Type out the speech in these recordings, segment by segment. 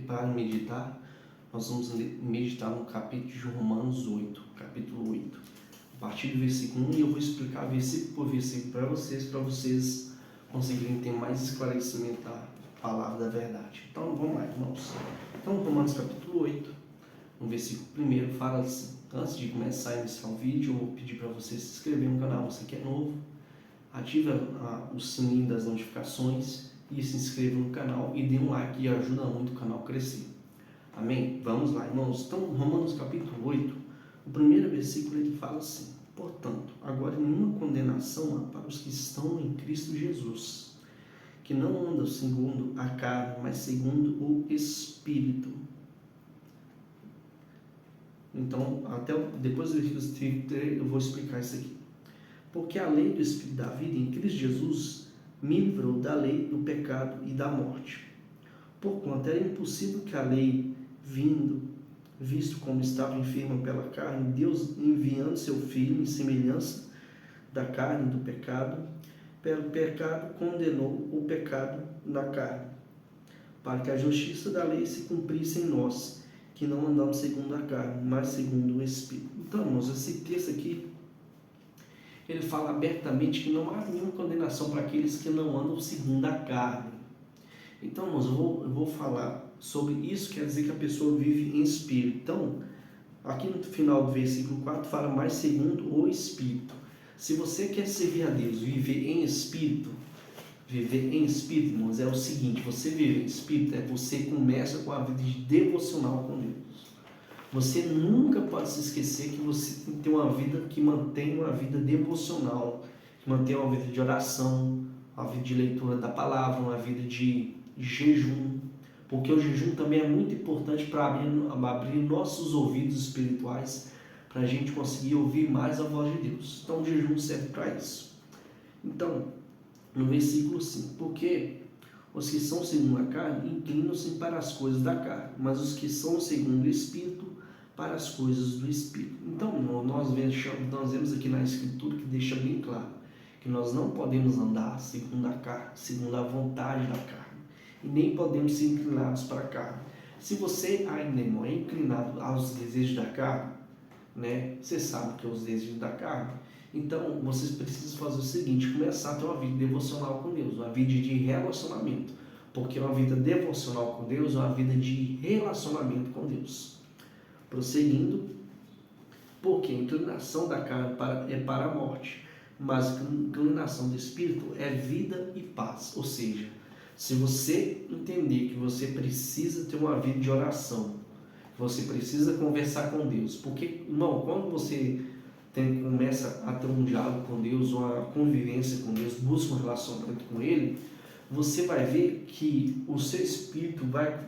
para meditar, nós vamos meditar no capítulo de Romanos 8, capítulo 8, a partir do versículo 1, e eu vou explicar versículo por versículo para vocês conseguirem ter mais esclarecimento da palavra da verdade. Então vamos lá, irmãos. Então Romanos capítulo 8, no versículo 1, fala assim: antes de começar a iniciar o vídeo, eu vou pedir para você se inscrever no canal, você que é novo, ativa o sininho das notificações e se inscreva no canal e dê um like, que ajuda muito o canal a crescer. Amém? Vamos lá, irmãos. Então, Romanos capítulo 8, o primeiro versículo, ele fala assim: portanto, agora nenhuma condenação há para os que estão em Cristo Jesus, que não andam segundo a carne, mas segundo o Espírito. Então, depois do versículo 33, eu vou explicar isso aqui. Porque a lei do Espírito da vida em Cristo Jesus me livrou da lei do pecado e da morte. Porquanto era impossível que a lei, visto como estava enferma pela carne, Deus enviando seu Filho em semelhança da carne e do pecado, pelo pecado condenou o pecado na carne, para que a justiça da lei se cumprisse em nós, que não andamos segundo a carne, mas segundo o Espírito. Então, irmãos, esse texto aqui, ele fala abertamente que não há nenhuma condenação para aqueles que não andam segundo a carne. Então, irmãos, eu vou falar sobre isso, quer dizer que a pessoa vive em espírito. Então, aqui no final do versículo 4 fala mais segundo o Espírito. Se você quer servir a Deus, viver em espírito, irmãos, é o seguinte: você viver em espírito, você começa com a vida de devocional com Deus. Você nunca pode se esquecer que você tem que ter uma vida que mantém uma vida devocional, que mantém uma vida de oração, uma vida de leitura da palavra, uma vida de jejum, porque o jejum também é muito importante para abrir nossos ouvidos espirituais, para a gente conseguir ouvir mais a voz de Deus. Então o jejum serve para isso. Então, no versículo 5, porque os que são segundo a carne inclinam-se para as coisas da carne, mas os que são segundo o Espírito, para as coisas do Espírito. Então, nós vemos aqui na Escritura que deixa bem claro que nós não podemos andar segundo a carne, segundo a vontade da carne, e nem podemos ser inclinados para a carne. Se você ainda, irmão, é inclinado aos desejos da carne, né? Você sabe que é os desejos da carne. Então, vocês precisam fazer o seguinte: começar a ter uma vida devocional com Deus, uma vida de relacionamento, porque uma vida devocional com Deus é uma vida de relacionamento com Deus. Prosseguindo, porque a inclinação da carne é para a morte, mas a inclinação do Espírito é vida e paz. Ou seja, se você entender que você precisa ter uma vida de oração, você precisa conversar com Deus, porque, irmão, quando você começa a ter um diálogo com Deus, uma convivência com Deus, busca um relacionamento com Ele, você vai ver que o seu espírito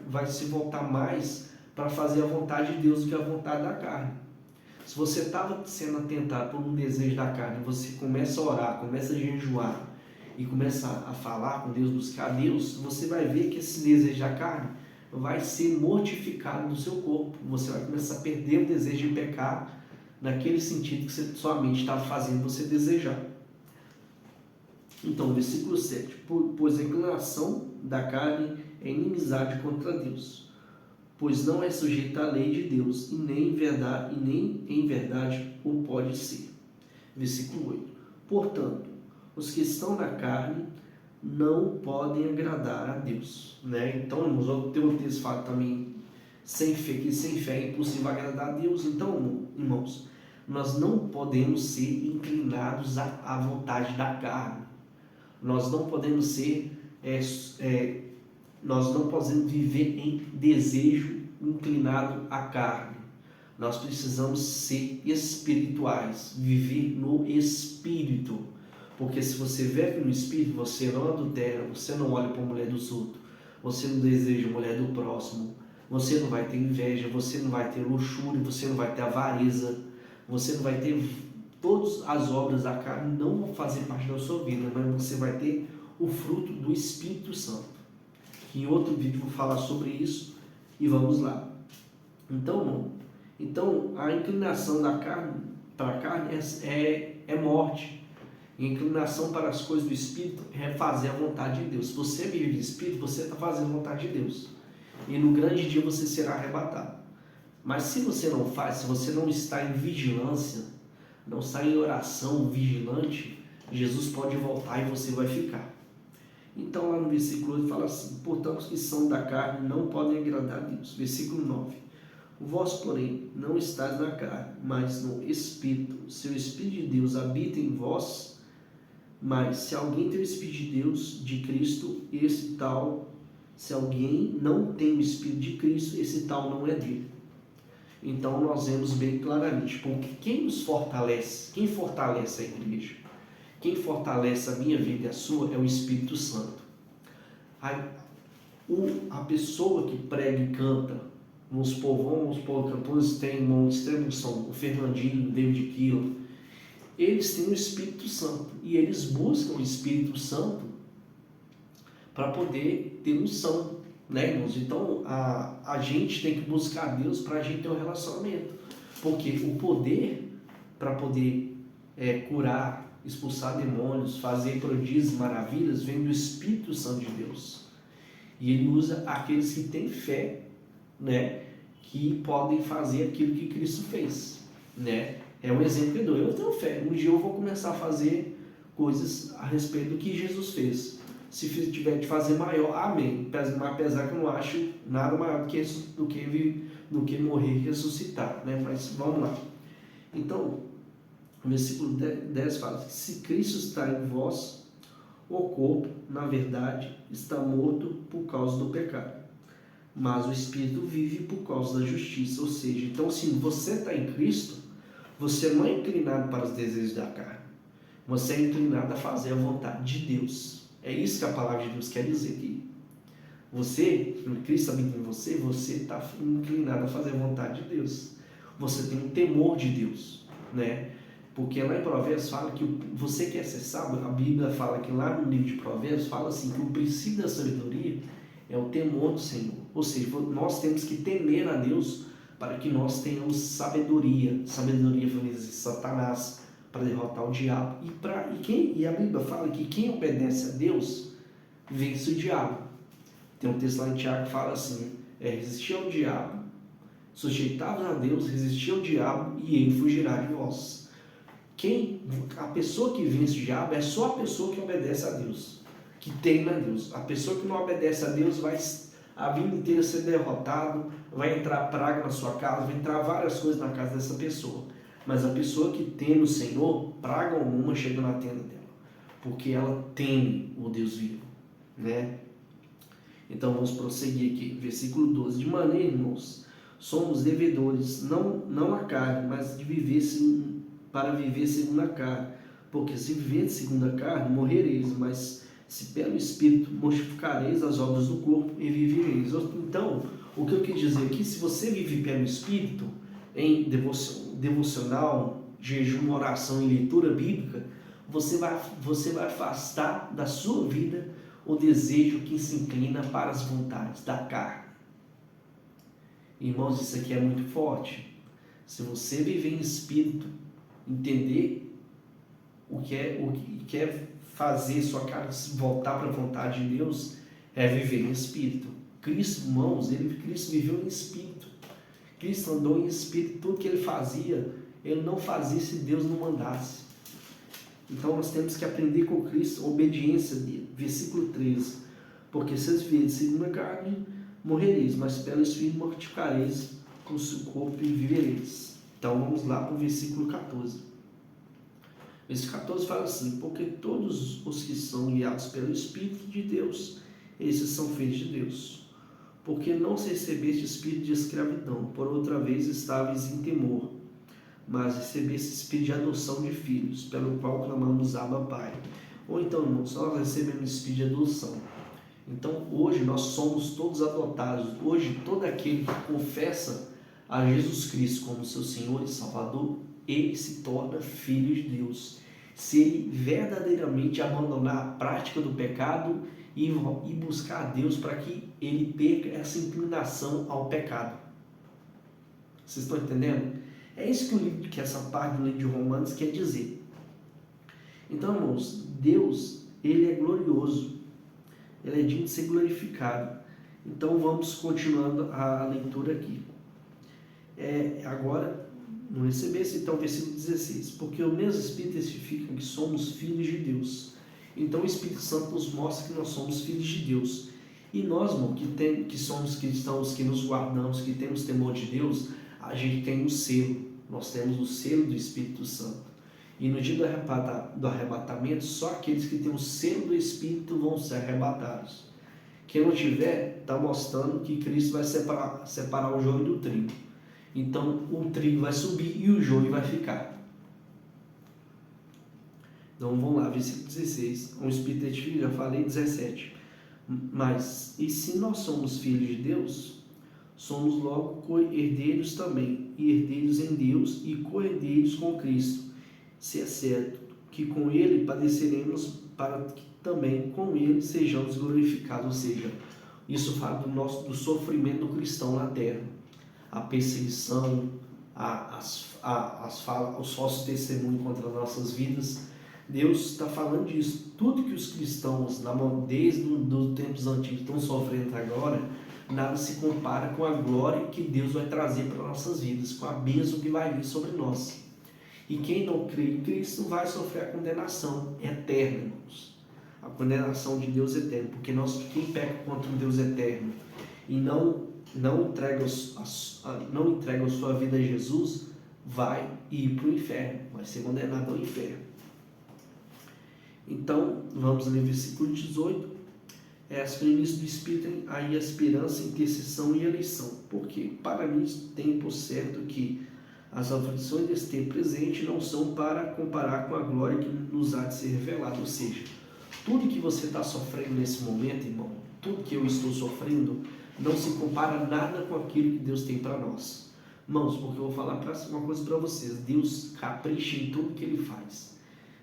vai se voltar mais para fazer a vontade de Deus do que a vontade da carne. Se você estava sendo atentado por um desejo da carne, você começa a orar, começa a jejuar e começa a falar com Deus, buscar Deus, você vai ver que esse desejo da carne vai ser mortificado no seu corpo. Você vai começar a perder o desejo de pecar naquele sentido que sua mente estava fazendo você desejar. Então, versículo 7, pois a inclinação da carne é inimizade contra Deus, pois não é sujeita à lei de Deus, e nem em verdade o pode ser. Versículo 8, portanto, os que estão na carne não podem agradar a Deus, né? Então, irmãos, tem um texto fala também, que sem fé é impossível agradar a Deus. Então, irmãos, nós não podemos ser inclinados à vontade da carne, nós não podemos nós não podemos viver em desejo inclinado à carne. Nós precisamos ser espirituais, viver no Espírito. Porque se você vive no Espírito, você não adultera, você não olha para a mulher dos outros, você não deseja a mulher do próximo, você não vai ter inveja, você não vai ter luxúria, você não vai ter avareza, você não vai ter todas as obras da carne, não vão fazer parte da sua vida, mas você vai ter o fruto do Espírito Santo. Em outro vídeo eu vou falar sobre isso e vamos lá. Então a inclinação da carne para a carne é morte. E a inclinação para as coisas do Espírito é fazer a vontade de Deus. Se você vive de Espírito, você está fazendo a vontade de Deus. e no grande dia você será arrebatado. Mas se você não faz, se você não está em vigilância, não está em oração vigilante, Jesus pode voltar e você vai ficar. Então lá no versículo 8 fala assim: portanto os que são da carne não podem agradar a Deus. Versículo 9: vós porém não estáis na carne, mas no Espírito, se o Espírito de Deus habita em vós. Mas se alguém tem o Espírito de Deus, de Cristo, esse tal, se alguém não tem o Espírito de Cristo, esse tal não é dele. Então nós vemos bem claramente, porque quem nos fortalece, quem fortalece a igreja, quem fortalece a minha vida e a sua é o Espírito Santo. A pessoa que prega e canta, nos cantores tem irmãos são o Fernandinho, o David Keelan, eles têm o Espírito Santo e eles buscam o Espírito Santo para poder ter unção, né, irmãos? Então a gente tem que buscar Deus para a gente ter um relacionamento, porque o poder para poder curar, expulsar demônios, fazer prodígios, maravilhas, vem do Espírito Santo de Deus. E ele usa aqueles que têm fé, né, que podem fazer aquilo que Cristo fez, né? É um exemplo que eu dou. Eu tenho fé. Um dia eu vou começar a fazer coisas a respeito do que Jesus fez. Se tiver de fazer maior, amém. Apesar que eu não acho nada maior do que morrer e ressuscitar, né? Mas vamos lá. Então, o versículo 10 fala que se Cristo está em vós, o corpo, na verdade, está morto por causa do pecado, mas o Espírito vive por causa da justiça. Ou seja, então se você está em Cristo, você não é inclinado para os desejos da carne, você é inclinado a fazer a vontade de Deus. É isso que a palavra de Deus quer dizer aqui. Você, Cristo habita em você, você está inclinado a fazer a vontade de Deus. Você tem um temor de Deus, né? Porque lá em Provérbios fala que você quer ser sábio, a Bíblia fala que lá no livro de Provérbios fala assim que o princípio da sabedoria é o temor do Senhor. Ou seja, nós temos que temer a Deus para que nós tenhamos sabedoria. Sabedoria foi de Satanás para derrotar o diabo. E a Bíblia fala que quem obedece a Deus vence o diabo. Tem um texto lá em Tiago que fala assim: resistir ao diabo, sujeitai-vos a Deus, resistir ao diabo e ele fugirá de vós. A pessoa que vence o diabo é só a pessoa que obedece a Deus, que teme a Deus. A pessoa que não obedece a Deus vai a vida inteira ser derrotado, vai entrar praga na sua casa, vai entrar várias coisas na casa dessa pessoa. Mas a pessoa que teme o Senhor, praga alguma chega na tenda dela, porque ela teme o Deus vivo, né? Então vamos prosseguir aqui, versículo 12. De maneira, irmãos, somos devedores, não a carne, mas de para viver segundo a carne. Porque se viver segundo a carne, morrereis, mas se pelo Espírito mortificareis as obras do corpo e vivereis. Então, o que eu quis dizer aqui, se você vive pelo Espírito, em devocional, jejum, oração e leitura bíblica, você vai afastar da sua vida o desejo que se inclina para as vontades da carne. Irmãos, isso aqui é muito forte. Se você viver em Espírito, entender o que é fazer sua carne voltar para a vontade de Deus, é viver em Espírito. Cristo, irmãos, Cristo viveu em Espírito. Cristo andou em Espírito. Tudo que ele fazia, ele não fazia se Deus não mandasse. Então nós temos que aprender com Cristo a obediência dele. Versículo 13. Porque se viverem segundo a carne, morrereis, mas pelo Espírito mortificareis com o seu corpo e vivereis. Então vamos lá para o versículo 14. Versículo 14 fala assim: porque todos os que são guiados pelo Espírito de Deus, esses são filhos de Deus. Porque não se recebeste espírito de escravidão, por outra vez estáveis em temor, mas recebeste espírito de adoção de filhos, pelo qual clamamos Abba Pai. Ou então, irmãos, nós recebemos espírito de adoção. Então hoje nós somos todos adotados. Hoje todo aquele que confessa a Jesus Cristo como seu Senhor e Salvador, ele se torna filho de Deus. Se ele verdadeiramente abandonar a prática do pecado e buscar a Deus para que ele perca essa inclinação ao pecado. Vocês estão entendendo? É isso que essa parte do livro de Romanos quer dizer. Então, irmãos, Deus, ele é glorioso. Ele é digno de ser glorificado. Então vamos continuando a leitura aqui. Agora, no receber-se, então, versículo 16. Porque o mesmo Espírito testifica que somos filhos de Deus. Então o Espírito Santo nos mostra que nós somos filhos de Deus. E nós, irmão, que somos cristãos, que nos guardamos, que temos temor de Deus, a gente tem um selo. Nós temos o selo do Espírito Santo. E no dia do arrebatamento, só aqueles que têm o selo do Espírito vão ser arrebatados. Quem não tiver, está mostrando que Cristo vai separar o joio do trigo. Então o trigo vai subir e o joio vai ficar. Então vamos lá, versículo 16. Um Espírito testifica, já falei, 17. Mas, e se nós somos filhos de Deus, somos logo co-herdeiros também, e herdeiros em Deus e co-herdeiros com Cristo. Se é certo que com Ele padeceremos, para que também com Ele sejamos glorificados. Ou seja, isso fala do sofrimento do cristão na terra. A perseguição, os falsos testemunhos contra nossas vidas. Deus está falando disso. Tudo que os cristãos, desde os tempos antigos, estão sofrendo agora, nada se compara com a glória que Deus vai trazer para nossas vidas, com a bênção que vai vir sobre nós. E quem não crê em Cristo vai sofrer a condenação eterna, irmãos. A condenação de Deus eterno. Porque quem peca contra um Deus eterno e não entrega a sua vida a Jesus, vai ir para o inferno, vai ser condenado ao inferno. Então, vamos ler o versículo 18. As primícias do Espírito, aí a esperança, intercessão e eleição. Porque para mim tem por certo que as aflições desse tempo presente não são para comparar com a glória que nos há de ser revelada. Ou seja, tudo que você está sofrendo nesse momento, irmão, tudo que eu estou sofrendo, não se compara nada com aquilo que Deus tem para nós. Irmãos, porque eu vou falar uma coisa para vocês. Deus capricha em tudo que Ele faz.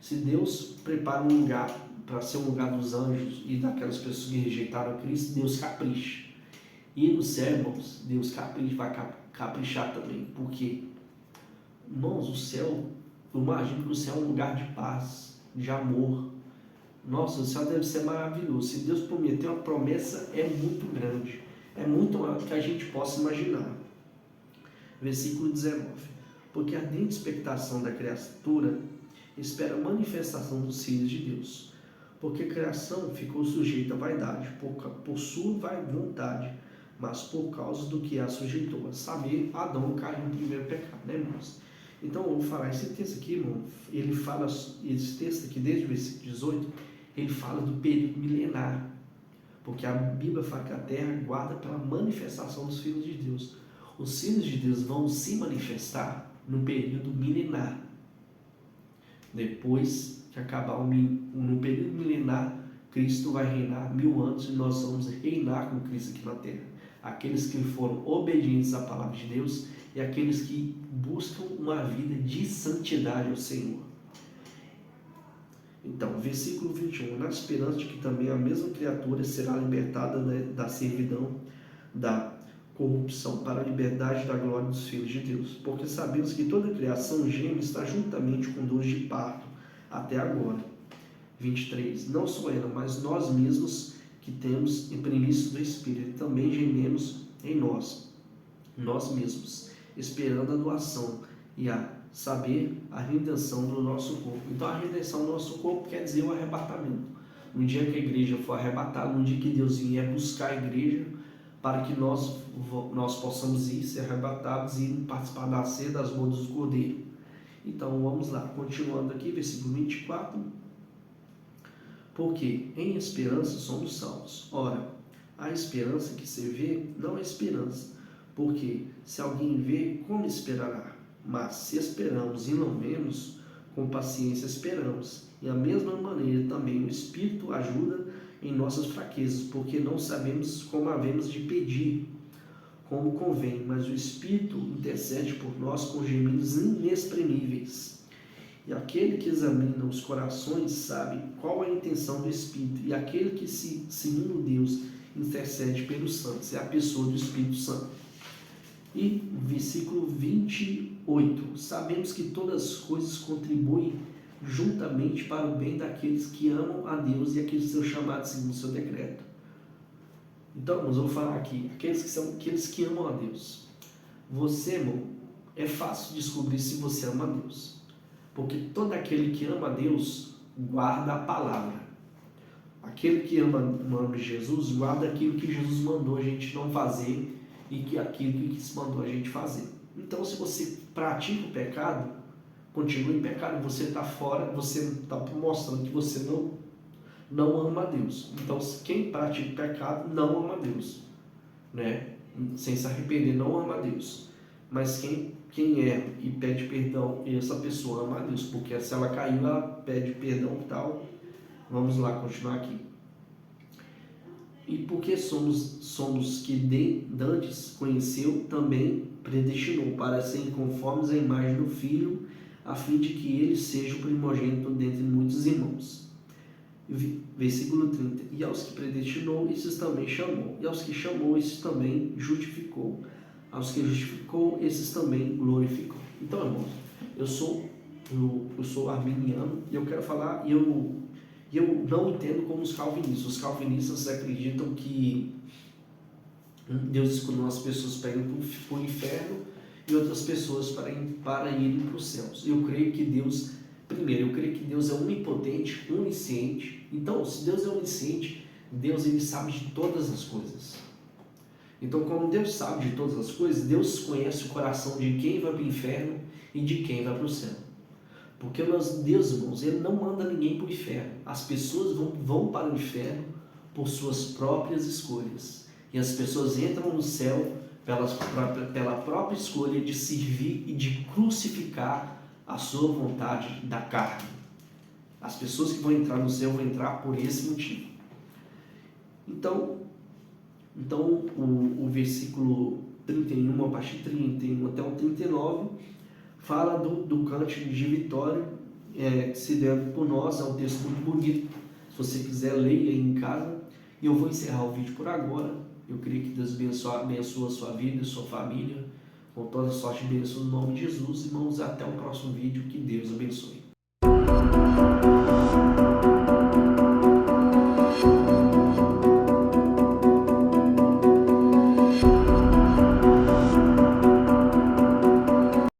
Se Deus prepara um lugar para ser um lugar dos anjos e daquelas pessoas que rejeitaram a Cristo, Deus capricha. E nos céu, irmãos, Deus capricha, vai caprichar também. Por quê? Irmãos, o céu, eu imagino que o céu é um lugar de paz, de amor. Nossa, o céu deve ser maravilhoso. Se Deus prometeu, a promessa é muito grande. É muito maior do que a gente possa imaginar. Versículo 19. Porque a ardente expectação da criatura espera a manifestação dos filhos de Deus. Porque a criação ficou sujeita à vaidade, por sua vontade, mas por causa do que a sujeitou. A saber, Adão caiu no primeiro pecado, né, irmãos? Então, eu vou falar esse texto aqui, irmão. Ele fala, esse texto aqui, desde o versículo 18, ele fala do período milenar. Porque a Bíblia fala que a terra guarda pela manifestação dos filhos de Deus. Os filhos de Deus vão se manifestar no período milenar. Depois que acabar no período milenar, Cristo vai reinar 1000 anos e nós vamos reinar com Cristo aqui na terra. Aqueles que foram obedientes à palavra de Deus e aqueles que buscam uma vida de santidade ao Senhor. Então, versículo 21. Na esperança de que também a mesma criatura será libertada da servidão, da corrupção, para a liberdade da glória dos filhos de Deus. Porque sabemos que toda a criação geme está juntamente com dores de parto até agora. 23. Não só ela, mas nós mesmos que temos em primícias do Espírito, também gememos em nós mesmos, esperando a doação e a redenção do nosso corpo. Então a redenção do nosso corpo quer dizer o arrebatamento. No dia que a igreja for arrebatada, no dia que Deus vier buscar a igreja, para que nós possamos ir, ser arrebatados e participar da ceia das bodas do Cordeiro. Então vamos lá, continuando aqui, versículo 24. Porque em esperança somos salvos. Ora, a esperança que se vê não é esperança, porque se alguém vê, como esperará? Mas se esperamos e não vemos, com paciência esperamos. E da mesma maneira também o Espírito ajuda em nossas fraquezas, porque não sabemos como havemos de pedir, como convém, mas o Espírito intercede por nós com gemidos inexprimíveis. E aquele que examina os corações sabe qual é a intenção do Espírito, e aquele que, segundo Deus, intercede pelos santos, é a pessoa do Espírito Santo. E versículo 28, sabemos que todas as coisas contribuem juntamente para o bem daqueles que amam a Deus e aqueles que são chamados segundo o seu decreto. Então, irmãos, eu vou falar aqui, aqueles que amam a Deus. Você, irmão, é fácil descobrir se você ama a Deus. Porque todo aquele que ama a Deus guarda a palavra. Aquele que ama Jesus guarda aquilo que Jesus mandou a gente não fazer e que aquilo que mandou a gente fazer. Então, se você pratica o pecado, continua em pecado, você está fora, você está mostrando que você não ama a Deus. Então, quem pratica o pecado não ama a Deus, né? Sem se arrepender, não ama a Deus. Mas quem é e pede perdão, essa pessoa ama a Deus, porque se ela caiu, ela pede perdão e tal. Vamos lá, continuar aqui. E porque somos que dantes conheceu, também predestinou para serem conformes à imagem do Filho, a fim de que ele seja o primogênito dentre muitos irmãos. Versículo 30. E aos que predestinou, esses também chamou. E aos que chamou, esses também justificou. Aos que justificou, esses também glorificou. Então, irmãos, eu sou arminiano e eu quero falar, e eu não entendo como os calvinistas. Os calvinistas acreditam que Deus escolheu umas pessoas para ir para o inferno e outras pessoas para irem para os céus. Eu creio que Deus, primeiro, eu creio que Deus é onipotente, onisciente. Então, se Deus é onisciente, Deus ele sabe de todas as coisas. Então, como Deus sabe de todas as coisas, Deus conhece o coração de quem vai para o inferno e de quem vai para o céu. Porque Deus, irmãos, ele não manda ninguém para o inferno. As pessoas vão para o inferno por suas próprias escolhas. E as pessoas entram no céu pela própria escolha de servir e de crucificar a sua vontade da carne. As pessoas que vão entrar no céu vão entrar por esse motivo. Então o versículo 31, a partir de 31 até o 39, fala do cântico de vitória, que se deve por nós. É um texto muito bonito. Se você quiser, leia aí em casa. E eu vou encerrar o vídeo por agora. Eu creio que Deus abençoe a sua vida e a sua família. Com toda sorte e bênção no nome de Jesus. Irmãos, até o próximo vídeo. Que Deus abençoe.